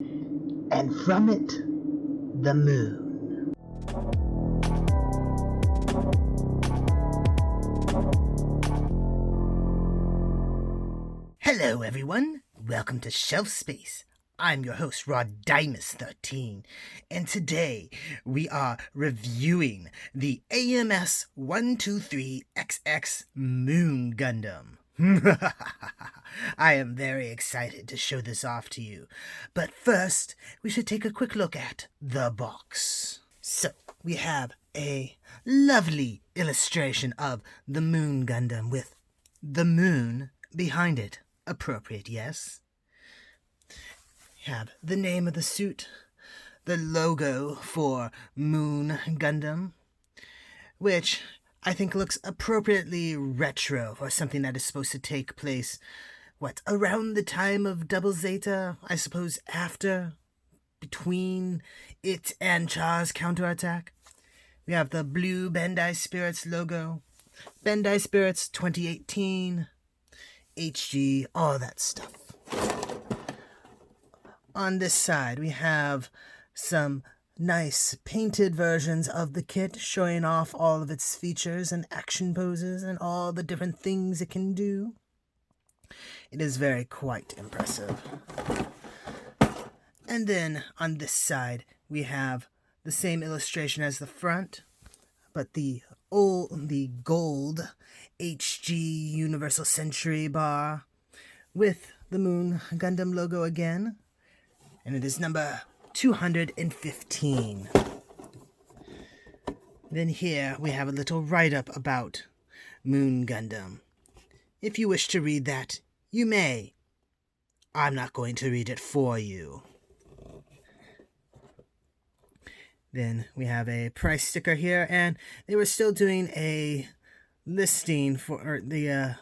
and from it, the moon. Hello everyone, welcome to Shelf Space. I'm your host Rodimus13, and today we are reviewing the AMS 123XX Moon Gundam. I am very excited to show this off to you, but first we should take a quick look at the box. So, we have a lovely illustration of the Moon Gundam with the moon behind it. Appropriate, yes? Have the name of the suit, the logo for Moon Gundam, which I think looks appropriately retro for something that is supposed to take place, around the time of Double Zeta? I suppose after, between it and Cha's counterattack. We have the blue Bandai Spirits logo, Bandai Spirits 2018, HG, all that stuff. On this side, we have some nice painted versions of the kit showing off all of its features and action poses and all the different things it can do. It is quite impressive. And then on this side, we have the same illustration as the front, but the gold HG Universal Century bar with the Moon Gundam logo again, and it is number 215. Then here we have a little write-up about Moon Gundam. If you wish to read that, you may. I'm not going to read it for you. Then we have a price sticker here, and they were still doing a listing for the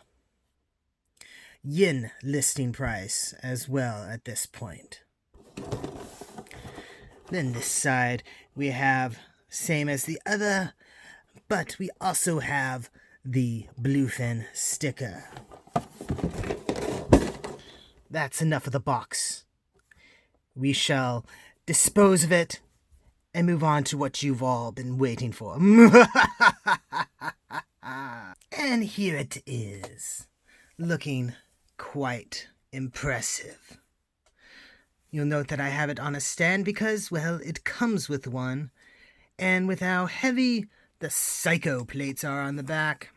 yen listing price as well at this point. Then this side we have same as the other, but we also have the bluefin sticker. That's enough of the box. We shall dispose of it and move on to what you've all been waiting for. And here it is, looking quite impressive. You'll note that I have it on a stand because, well, it comes with one, and with how heavy the psycho plates are on the back,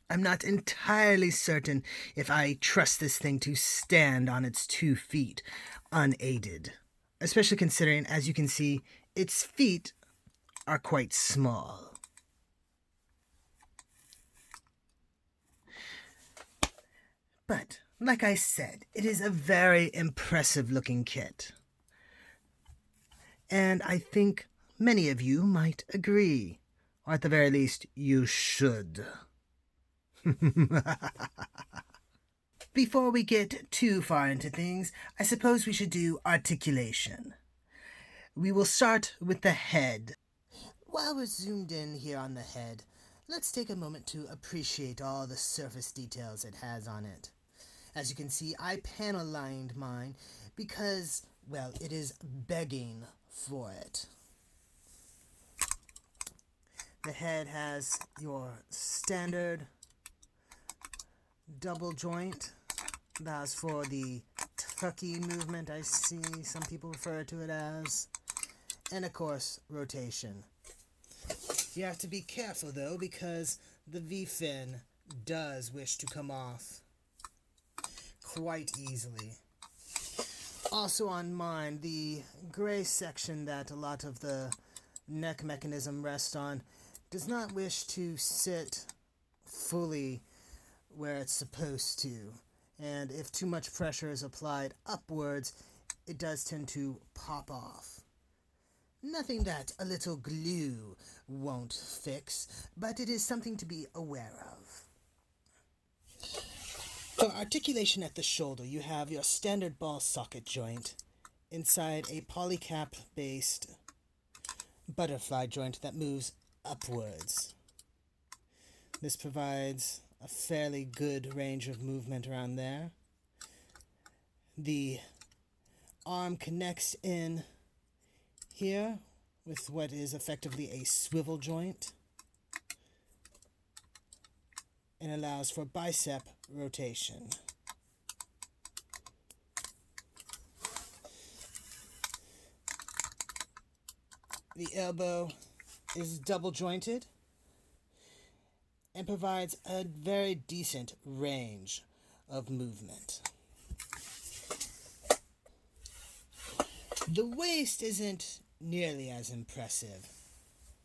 I'm not entirely certain if I trust this thing to stand on its 2 feet unaided, especially considering, as you can see, its feet are quite small. But, like I said, it is a very impressive looking kit. And I think many of you might agree. Or at the very least, you should. Before we get too far into things, I suppose we should do articulation. We will start with the head. While we're zoomed in here on the head, let's take a moment to appreciate all the surface details it has on it. As you can see, I panel lined mine because, well, it is begging for it. The head has your standard double joint. That's for the tucky movement, I see some people refer to it as. And of course, rotation. You have to be careful though, because the V-fin does wish to come off quite easily. Also on mine, the gray section that a lot of the neck mechanism rests on does not wish to sit fully where it's supposed to. And if too much pressure is applied upwards, it does tend to pop off. Nothing that a little glue won't fix, but it is something to be aware of. For articulation at the shoulder, you have your standard ball socket joint inside a polycap-based butterfly joint that moves upwards. This provides a fairly good range of movement around there. The arm connects in here with what is effectively a swivel joint and allows for bicep rotation. The elbow is double jointed and provides a very decent range of movement. The waist isn't nearly as impressive.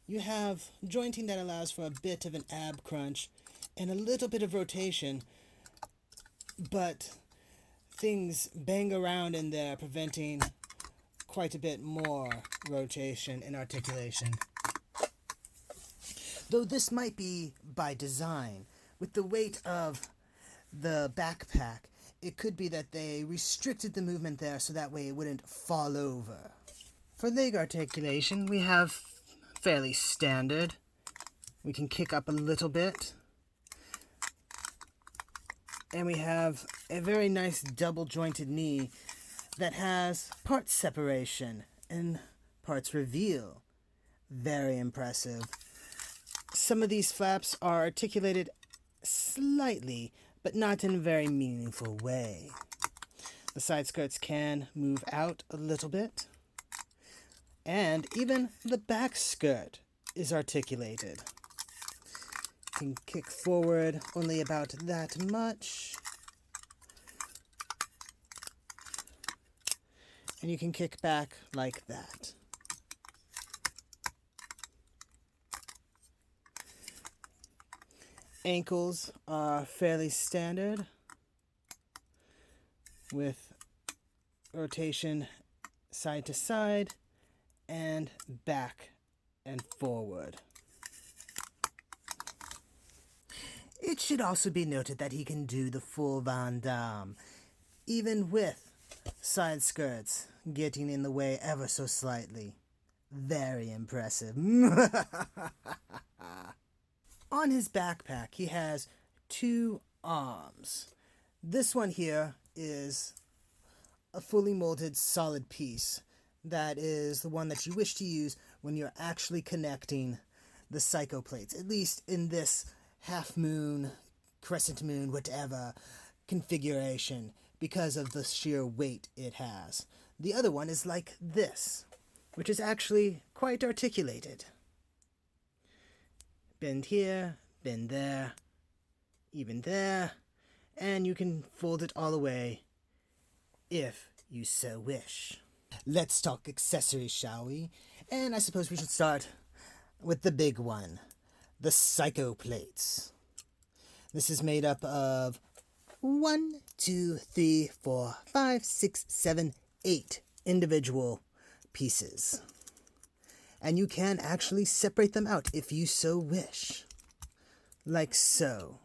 You have jointing that allows for a bit of an ab crunch and a little bit of rotation, but things bang around in there, preventing quite a bit more rotation and articulation. Though this might be by design. With the weight of the backpack, it could be that they restricted the movement there so that way it wouldn't fall over. For leg articulation, we have fairly standard. We can kick up a little bit. And we have a very nice double jointed knee that has parts separation and parts reveal. Very impressive. Some of these flaps are articulated slightly, but not in a very meaningful way. The side skirts can move out a little bit. And even the back skirt is articulated. You can kick forward only about that much. And you can kick back like that. Ankles are fairly standard with rotation side to side and back and forward. It should also be noted that he can do the full Van Damme, even with side skirts getting in the way ever so slightly. Very impressive. On his backpack, he has two arms. This one here is a fully molded solid piece. That is the one that you wish to use when you're actually connecting the psycho plates, at least in this half moon, crescent moon, whatever configuration, because of the sheer weight it has. The other one is like this, which is actually quite articulated. Bend here, bend there, even there, and you can fold it all away if you so wish. Let's talk accessories, shall we? And I suppose we should start with the big one, the psycho plates. This is made up of 1, 2, 3, 4, 5, 6, 7, 8 individual pieces. And you can actually separate them out if you so wish. Like so.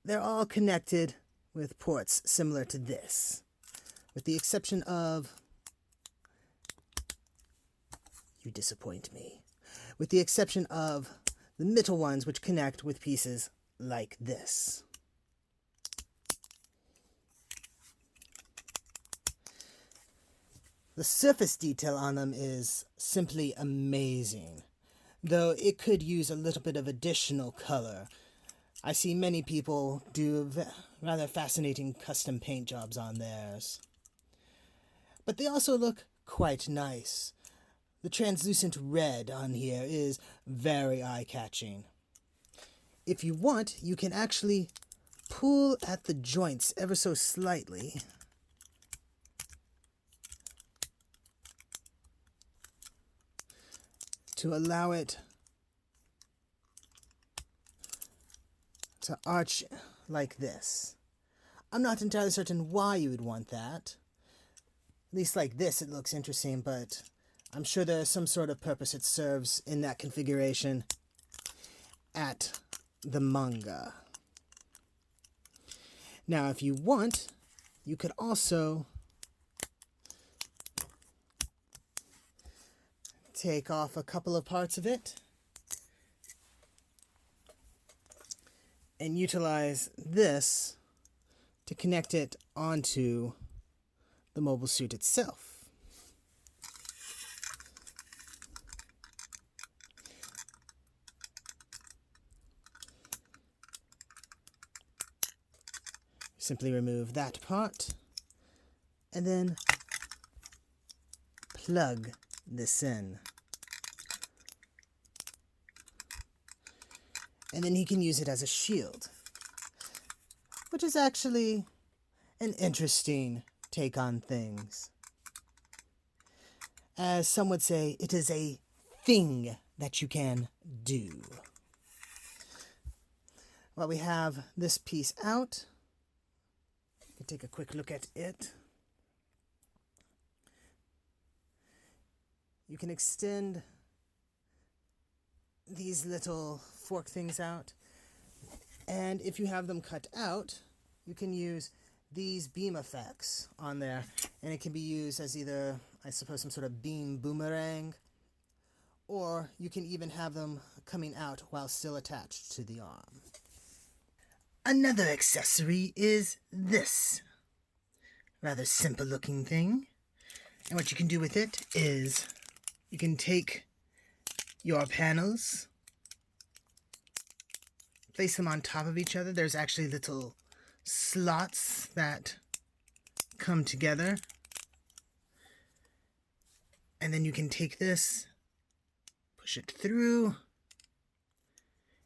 They're all connected with ports similar to this. With the exception of... You disappoint me. With the exception of the middle ones, which connect with pieces like this. The surface detail on them is simply amazing, though it could use a little bit of additional color. I see many people do rather fascinating custom paint jobs on theirs. But they also look quite nice. The translucent red on here is very eye-catching. If you want, you can actually pull at the joints ever so slightly. To allow it to arch like this. I'm not entirely certain why you would want that. At least like this it looks interesting, but I'm sure there is some sort of purpose it serves in that configuration at the manga. Now, if you want, you could also take off a couple of parts of it and utilize this to connect it onto the mobile suit itself. Simply remove that part and then plug this in. And then he can use it as a shield, which is actually an interesting take on things. As some would say, it is a thing that you can do. Well, we have this piece out. You can take a quick look at it. You can extend these little fork things out, and if you have them cut out, you can use these beam effects on there, and it can be used as either, I suppose, some sort of beam boomerang, or you can even have them coming out while still attached to the arm. Another accessory is this rather simple looking thing, and what you can do with it is you can take your panels, place them on top of each other. There's actually little slots that come together. And then you can take this, push it through,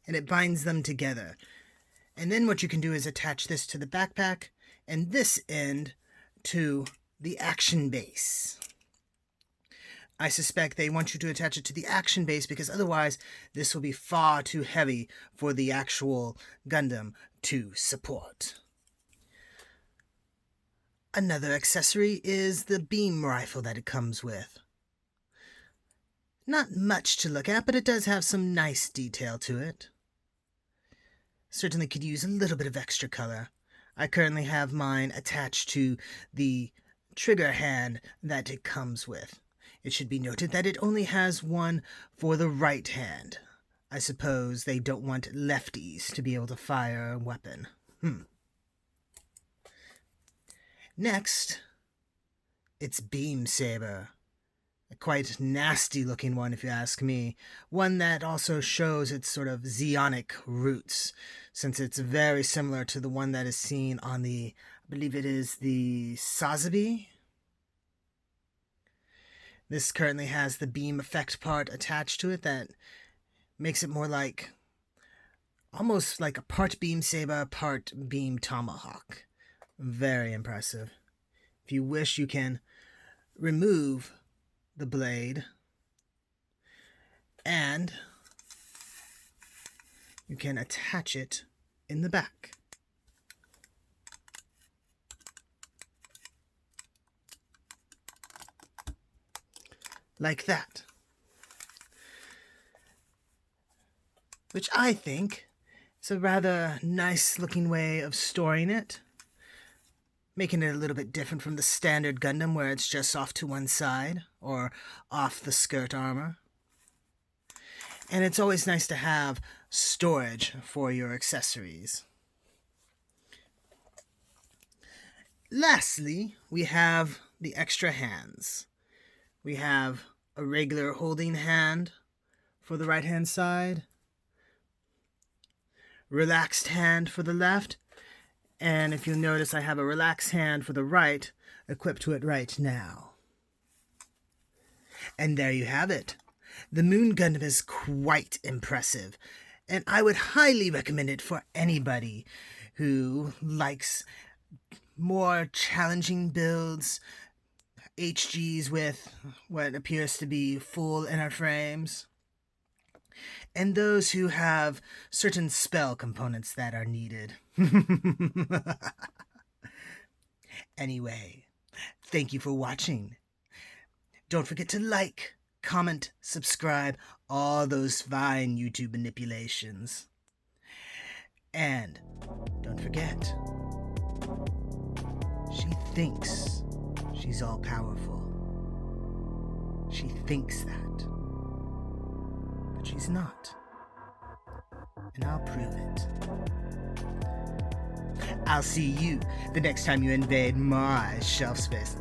and it binds them together. And then what you can do is attach this to the backpack and this end to the action base. I suspect they want you to attach it to the action base because otherwise this will be far too heavy for the actual Gundam to support. Another accessory is the beam rifle that it comes with. Not much to look at, but it does have some nice detail to it. Certainly could use a little bit of extra color. I currently have mine attached to the trigger hand that it comes with. It should be noted that it only has one for the right hand. I suppose they don't want lefties to be able to fire a weapon. Next, it's Beam Saber. A quite nasty looking one, if you ask me. One that also shows its sort of Zeonic roots, since it's very similar to the one that is seen on the, I believe it is the Sazabi. This currently has the beam effect part attached to it that makes it more like, almost like a part beam saber, part beam tomahawk. Very impressive. If you wish, you can remove the blade and you can attach it in the back. Like that. Which I think is a rather nice looking way of storing it. Making it a little bit different from the standard Gundam where it's just off to one side or off the skirt armor. And it's always nice to have storage for your accessories. Lastly, we have the extra hands. We have a regular holding hand for the right hand side, relaxed hand for the left, and if you'll notice I have a relaxed hand for the right equipped to it right now. And there you have it. The Moon Gundam is quite impressive, and I would highly recommend it for anybody who likes more challenging builds, HGs with what appears to be full inner frames, and those who have certain spell components that are needed. Anyway, thank you for watching. Don't forget to like, comment, subscribe, all those fine YouTube manipulations. And don't forget, she thinks she's all powerful. She thinks that. But she's not. And I'll prove it. I'll see you the next time you invade my shelf space.